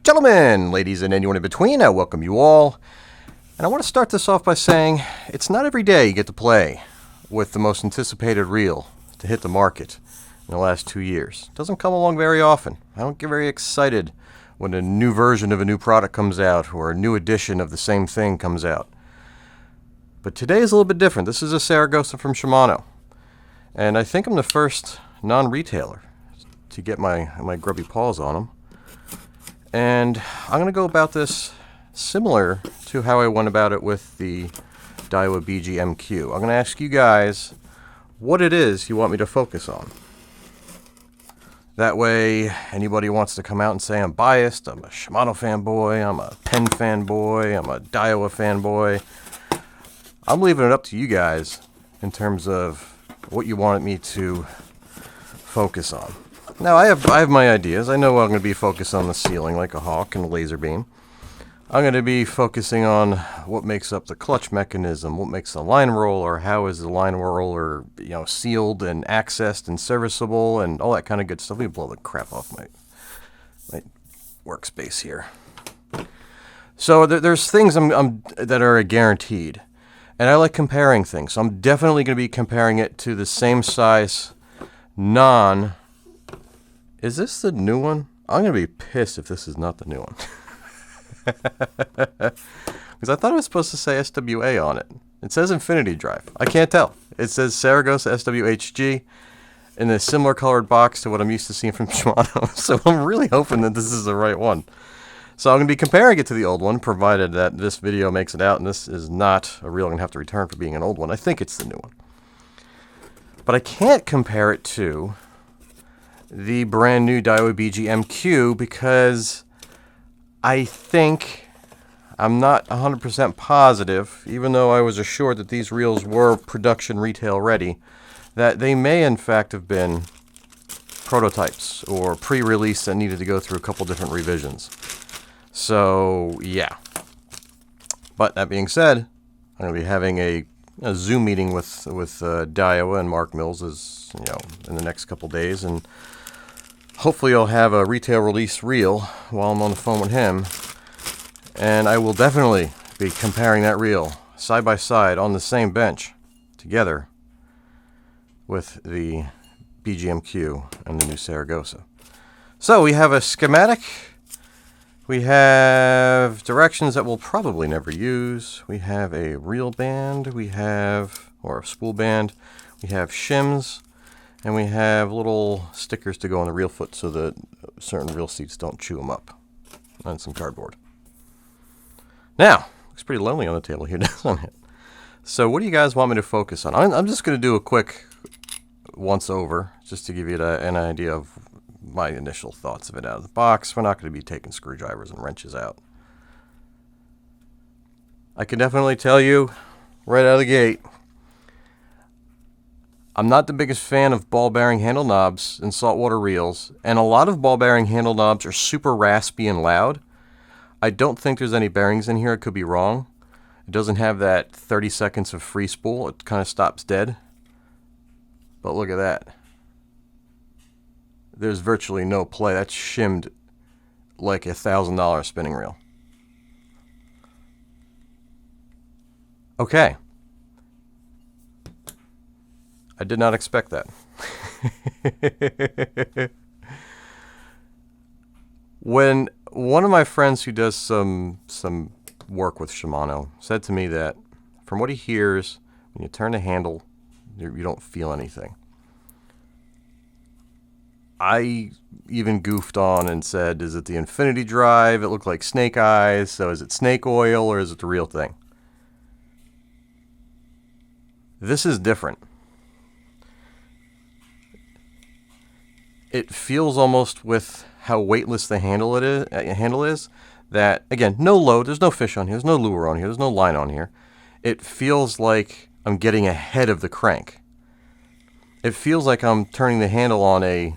Gentlemen, ladies, and anyone in between, I welcome you all. And I want to start this off by saying it's not every day you get to play with the most anticipated reel to hit the market in the last 2 years. It doesn't come along very often. I don't get very excited when a new version of a new product comes out or a new edition of the same thing comes out. But today is a little bit different. This is a Saragosa from Shimano. And I think I'm the first non-retailer to get my grubby paws on them. And I'm going to go about this similar to how I went about it with the Daiwa BG-MQ. I'm going to ask you guys what it is you want me to focus on. That way, anybody who wants to come out and say I'm biased, I'm a Shimano fanboy, I'm a Penn fanboy, I'm a Daiwa fanboy, I'm leaving it up to you guys in terms of what you want me to focus on. Now, I have my ideas. I know I'm going to be focused on the ceiling like a hawk and a laser beam. I'm going to be focusing on what makes up the clutch mechanism, what makes the line roller, how is the line roller, sealed and accessed and serviceable, and all that kind of good stuff. Let me blow the crap off my workspace here. So there's things that are guaranteed, and I like comparing things. So I'm definitely going to be comparing it to the same size non. Is this the new one? I'm going to be pissed if this is not the new one. Because I thought it was supposed to say SWA on it. It says Infinity Drive. I can't tell. It says Saragosa SWHG in a similar colored box to what I'm used to seeing from Shimano. So I'm really hoping that this is the right one. So I'm going to be comparing it to the old one, provided that this video makes it out and this is not a reel I'm going to have to return for being an old one. I think it's the new one. But I can't compare it to the brand new Daiwa BG-MQ because I'm not 100% positive, even though I was assured that these reels were production retail ready, that they may in fact have been prototypes or pre-release that needed to go through a couple different revisions. So, yeah. But that being said, I'm going to be having a Zoom meeting with Daiwa and Mark Mills in the next couple days, and hopefully I'll have a retail release reel while I'm on the phone with him. And I will definitely be comparing that reel side by side on the same bench together with the BG-MQ and the new Saragosa. So we have a schematic. We have directions that we'll probably never use. We have a reel band. Or a spool band. We have shims. And we have little stickers to go on the reel foot so that certain reel seats don't chew them up. And some cardboard. Now, looks pretty lonely on the table here, doesn't it? So what do you guys want me to focus on? I'm just going to do a quick once-over, just to give you an idea of my initial thoughts of it out of the box. We're not going to be taking screwdrivers and wrenches out. I can definitely tell you, right out of the gate, I'm not the biggest fan of ball bearing handle knobs in saltwater reels, and a lot of ball bearing handle knobs are super raspy and loud. I don't think there's any bearings in here. I could be wrong. It doesn't have that 30 seconds of free spool. It kind of stops dead. But look at that. There's virtually no play. That's shimmed like $1,000 spinning reel. Okay. I did not expect that. When one of my friends who does some work with Shimano said to me that from what he hears, when you turn the handle, you don't feel anything. I even goofed on and said, is it the Infinity Drive? It looked like snake eyes, so is it snake oil or is it the real thing? This is different. It feels almost with how weightless the handle is that, again, no load, there's no fish on here, there's no lure on here, there's no line on here. It feels like I'm getting ahead of the crank. It feels like I'm turning the handle on a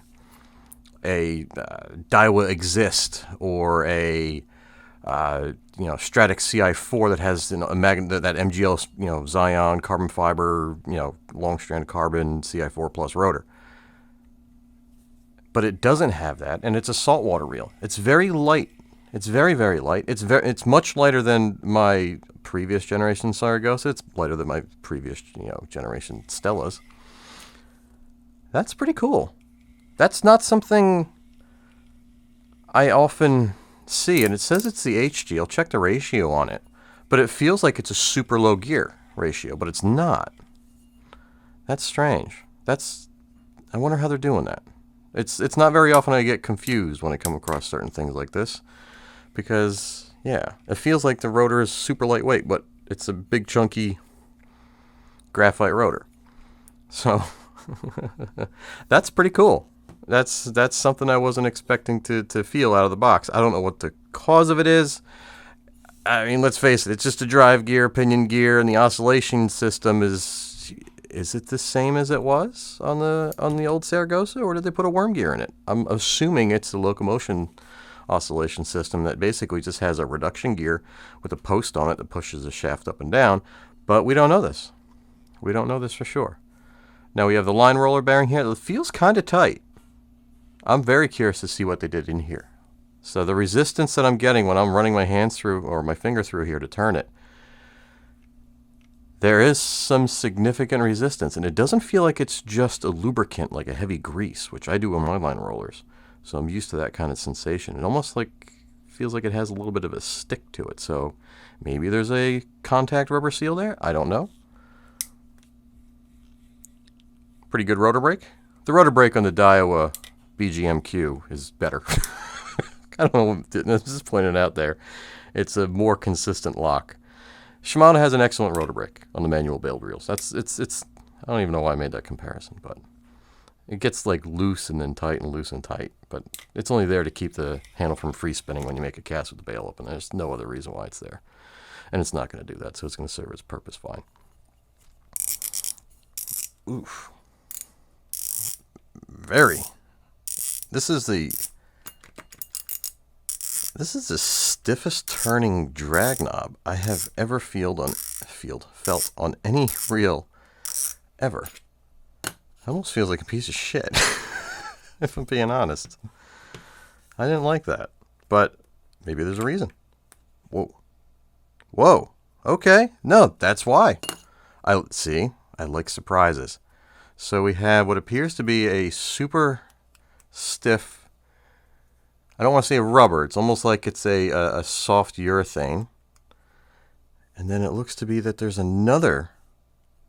Daiwa Exist or a Stratix CI4 that has that MGL Zion carbon fiber long strand carbon CI4 plus rotor. But it doesn't have that, and it's a saltwater reel. It's very light. It's very, very light. It's much lighter than my previous generation Saragosa. It's lighter than my previous, generation Stellas. That's pretty cool. That's not something I often see, and it says it's the HG. I'll check the ratio on it, but it feels like it's a super low gear ratio, but it's not. That's strange. I wonder how they're doing that. It's not very often I get confused when I come across certain things like this, because yeah, it feels like the rotor is super lightweight, but it's a big chunky graphite rotor. So that's pretty cool. That's something I wasn't expecting to feel out of the box. I don't know what the cause of it is. I mean, let's face it, it's just a drive gear, pinion gear, and the oscillation system is it the same as it was on the old Saragosa, or did they put a worm gear in it? I'm assuming it's the locomotion oscillation system that basically just has a reduction gear with a post on it that pushes the shaft up and down, but we don't know this. We don't know this for sure. Now we have the line roller bearing here. It feels kind of tight. I'm very curious to see what they did in here. So the resistance that I'm getting when I'm running my hands through, or my finger through here to turn it, there is some significant resistance, and it doesn't feel like it's just a lubricant like a heavy grease, which I do on my line rollers. So I'm used to that kind of sensation. It almost feels like it has a little bit of a stick to it. So maybe there's a contact rubber seal there. I don't know. Pretty good rotor brake. The rotor brake on the Daiwa BGMQ is better. I don't know. I'm just pointing it out there. It's a more consistent lock. Shimano has an excellent rotor brake on the manual build reels. I don't even know why I made that comparison, but it gets like loose and then tight and loose and tight. But it's only there to keep the handle from free spinning when you make a cast with the bail open. There's no other reason why it's there. And it's not going to do that, so it's going to serve its purpose fine. Oof. Very. This is the stiffest turning drag knob I have ever felt on any reel ever. It almost feels like a piece of shit, if I'm being honest. I didn't like that, but maybe there's a reason. Whoa. Okay. No, that's why. I like surprises. So we have what appears to be a super stiff, I don't want to say rubber, it's almost like it's a soft urethane. And then it looks to be that there's another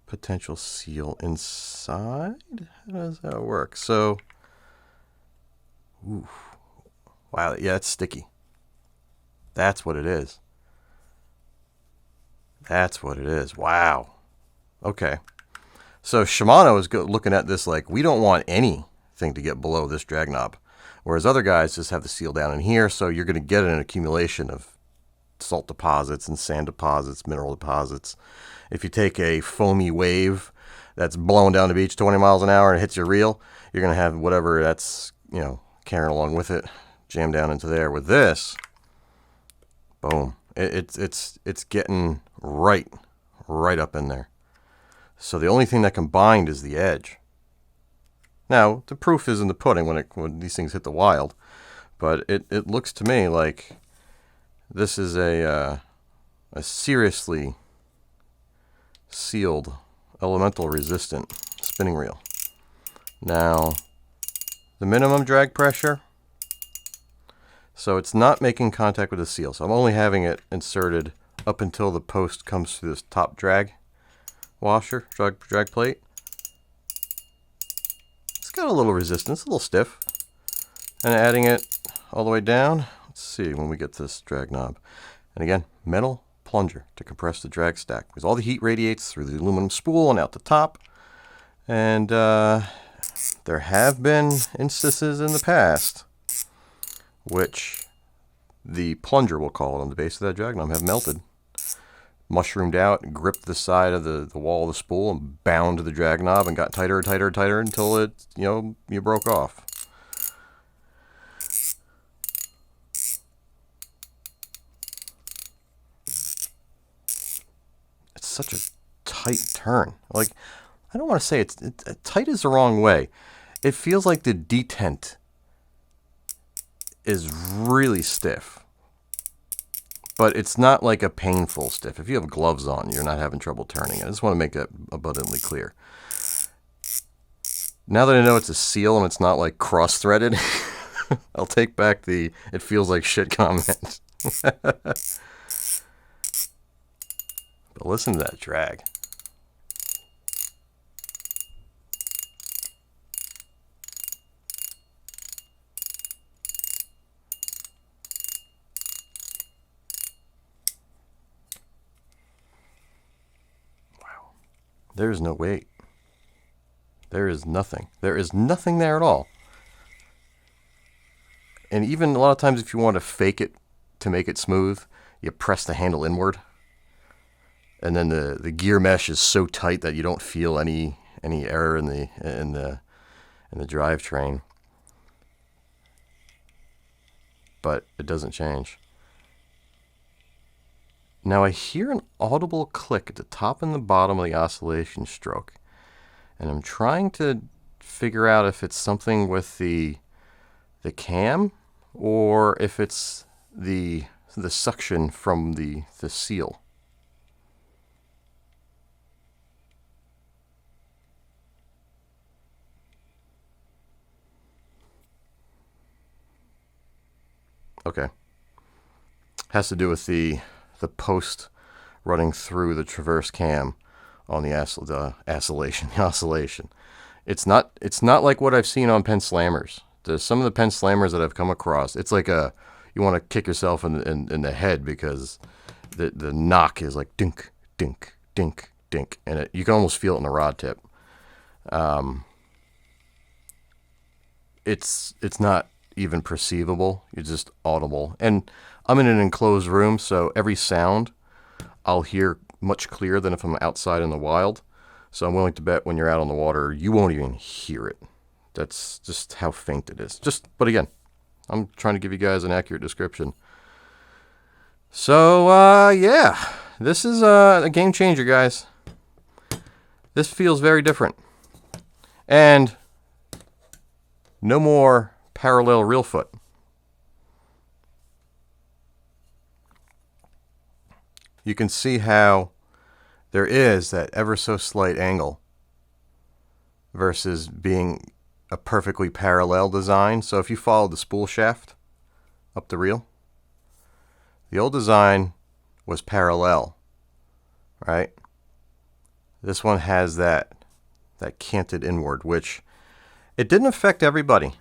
potential seal inside. How does that work? So, oof. Wow, yeah, it's sticky. That's what it is. That's what it is. Wow. Okay. So Shimano is looking at this like, we don't want anything to get below this drag knob. Whereas other guys just have the seal down in here, so you're going to get an accumulation of salt deposits and sand deposits, mineral deposits. If you take a foamy wave that's blowing down the beach 20 miles an hour and it hits your reel, you're going to have whatever that's, carrying along with it jammed down into there. With this, boom, it's getting right up in there. So the only thing that can bind is the edge. Now, the proof is in the pudding when these things hit the wild, but it looks to me like this is a seriously sealed, elemental resistant spinning reel. Now, the minimum drag pressure, so it's not making contact with the seal, so I'm only having it inserted up until the post comes through this top drag washer, drag plate. It's got a little resistance, a little stiff. And adding it all the way down, let's see when we get this drag knob. And again, metal plunger to compress the drag stack, because all the heat radiates through the aluminum spool and out the top. And there have been instances in the past which the plunger, we'll call it, on the base of that drag knob have melted, mushroomed out, gripped the side of the wall of the spool and bound to the drag knob and got tighter and tighter and tighter until it, you broke off. It's such a tight turn. Like, I don't want to say it's tight is the wrong way. It feels like the detent is really stiff. But it's not like a painful stiff. If you have gloves on, you're not having trouble turning it. I just want to make that abundantly clear. Now that I know it's a seal and it's not like cross-threaded, I'll take back the "it feels like shit" comment. But listen to that drag. Wow. There's no weight. There is nothing. There is nothing there at all. And even a lot of times if you want to fake it to make it smooth, you press the handle inward. And then the gear mesh is so tight that you don't feel any error in the drivetrain. But it doesn't change. Now I hear an audible click at the top and the bottom of the oscillation stroke. And I'm trying to figure out if it's something with the cam or if it's the suction from the seal. Okay. Has to do with the post running through the traverse cam on the oscillation. It's not like what I've seen on Penn Slammers. Some of the Penn Slammers that I've come across, it's like you want to kick yourself in the head because the knock is like dink, dink, dink, dink, and you can almost feel it in the rod tip. It's not even perceivable. It's just audible. And I'm in an enclosed room, so every sound I'll hear much clearer than if I'm outside in the wild. So I'm willing to bet when you're out on the water, you won't even hear it. That's just how faint it is. But again, I'm trying to give you guys an accurate description. So, yeah, this is a game changer, guys. This feels very different. And no more parallel reel foot. You can see how there is that ever so slight angle versus being a perfectly parallel design. So if you follow the spool shaft up the reel, the old design was parallel, right? This one has that canted inward, which it didn't affect everybody.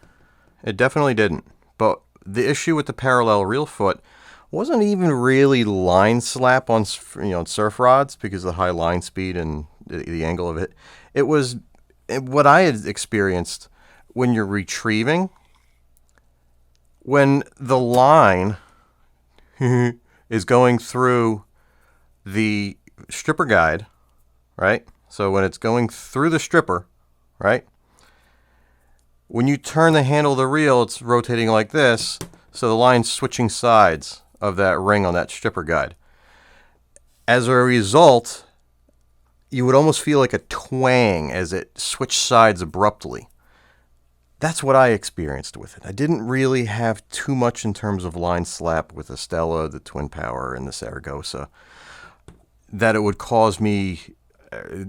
It definitely didn't. But the issue with the parallel reel foot wasn't even really line slap on surf rods because of the high line speed and the angle of it. It was what I had experienced when you're retrieving, when the line is going through the stripper guide, right? So when it's going through the stripper, right? When you turn the handle of the reel, it's rotating like this, so the line's switching sides of that ring on that stripper guide. As a result, you would almost feel like a twang as it switched sides abruptly. That's what I experienced with it. I didn't really have too much in terms of line slap with the Stella, the Twin Power, and the Saragosa that it would cause me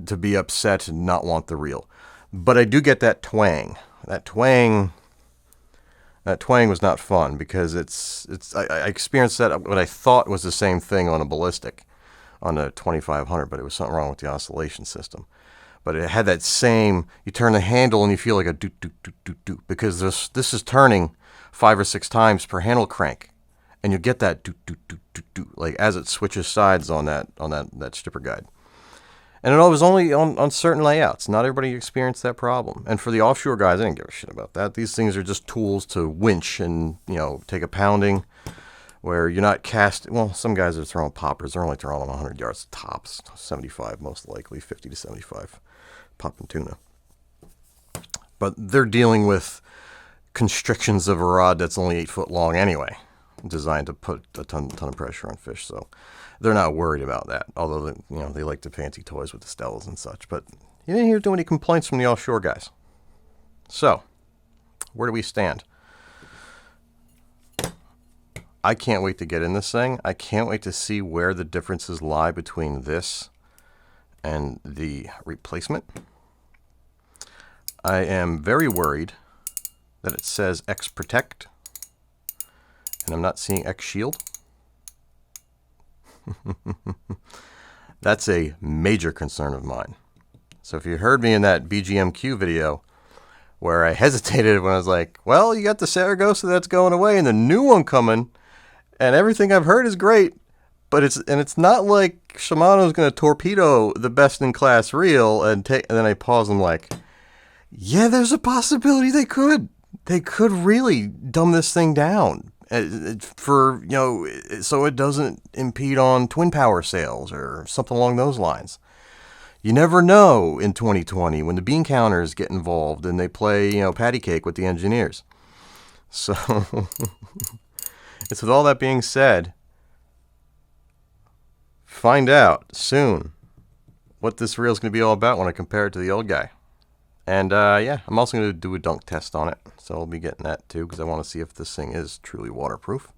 to be upset and not want the reel. But I do get that twang. That twang was not fun because I experienced that what I thought was the same thing on a ballistic, on a 2500, but it was something wrong with the oscillation system. But it had that same, you turn the handle and you feel like a doot, doot, doot, doot, doot, because this is turning 5 or 6 times per handle crank. And you get that doot, doot, doot, doot, doot, like as it switches sides on that stripper guide. And it was only on certain layouts. Not everybody experienced that problem. And for the offshore guys, I didn't give a shit about that. These things are just tools to winch and, take a pounding where you're not casting. Well, some guys are throwing poppers. They're only throwing them 100 yards tops, 75 most likely, 50 to 75, popping tuna. But they're dealing with constrictions of a rod that's only 8 foot long anyway, designed to put a ton of pressure on fish. So they're not worried about that, although they like the fancy toys with the Stellas and such. But you didn't hear too many complaints from the offshore guys. So, where do we stand? I can't wait to get in this thing. I can't wait to see where the differences lie between this and the replacement. I am very worried that it says X Protect, and I'm not seeing X Shield. That's a major concern of mine. So if you heard me in that BGMQ video where I hesitated when I was like, well, you got the Saragosa that's going away and the new one coming, and everything I've heard is great, but it's not like Shimano's going to torpedo the best-in-class reel and then I pause and like, yeah, there's a possibility they could. They could really dumb this thing down for, you know, so it doesn't impede on twin power sales or something along those lines. You never know in 2020 when the bean counters get involved and they play, you know, patty cake with the engineers. So, it's with all that being said, find out soon what this reel is going to be all about when I compare it to the old guy. And yeah, I'm also going to do a dunk test on it. So I'll be getting that too because I want to see if this thing is truly waterproof.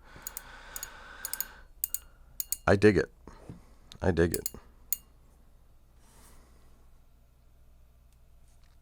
I dig it. I dig it.